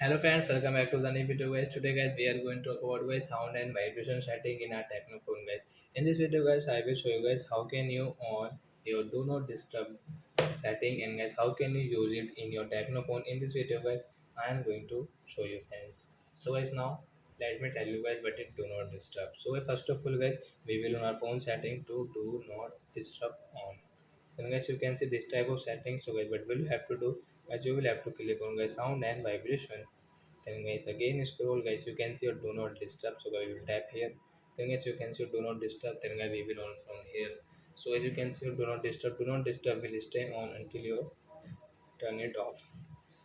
Hello friends, welcome back to the new video guys. Today guys we are going to talk about guys sound and vibration setting in our Tecno phone guys. In this video guys I will show you guys how can you on your do not disturb setting and guys how can you use it in your Tecno phone. In this video guys I am going to show you friends. So guys now let me tell you guys what it do not disturb. So first of all guys we will on our phone setting to do not disturb on. Then guys you can see this type of settings. So guys what will you have to do? Guys you will have to click on guys sound and vibration. Then guys again scroll guys you can see your do not disturb. So guys we will tap here. Then guys you can see your do not disturb. Then guys we will on from here. So as you can see your do not disturb will stay on until you turn it off.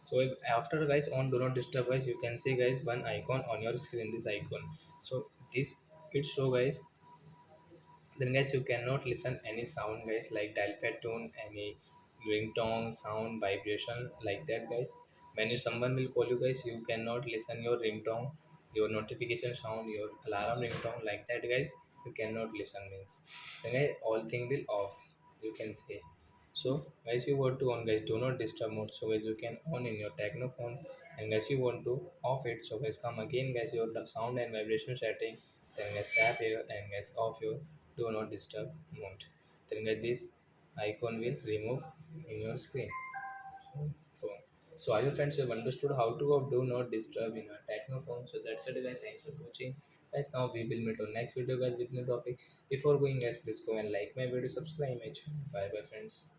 So if after guys on do not disturb guys you can see guys one icon on your screen, this icon. So this it show guys. Then guys you cannot listen any sound guys like dial pad tone, any ringtone sound vibration like that guys. When you someone will call you guys you cannot listen your ringtone, your notification sound, your alarm ringtone like that guys. You cannot listen means then guys, all thing will off, you can say. So guys you want to on guys do not disturb mode. So guys you can on in your Tecno phone, and guys you want to off it. So guys come again guys your the sound and vibration setting. Then guys tap here and guys off your do not disturb mode. Then guys this icon will remove in your screen phone. So I hope friends you have understood how to do not disturb in a Tecno phone. So that's it guys. Thanks for watching. Guys now we will meet on next video guys with new topic. Before going guys please go and like my video, subscribe my channel. Bye bye friends.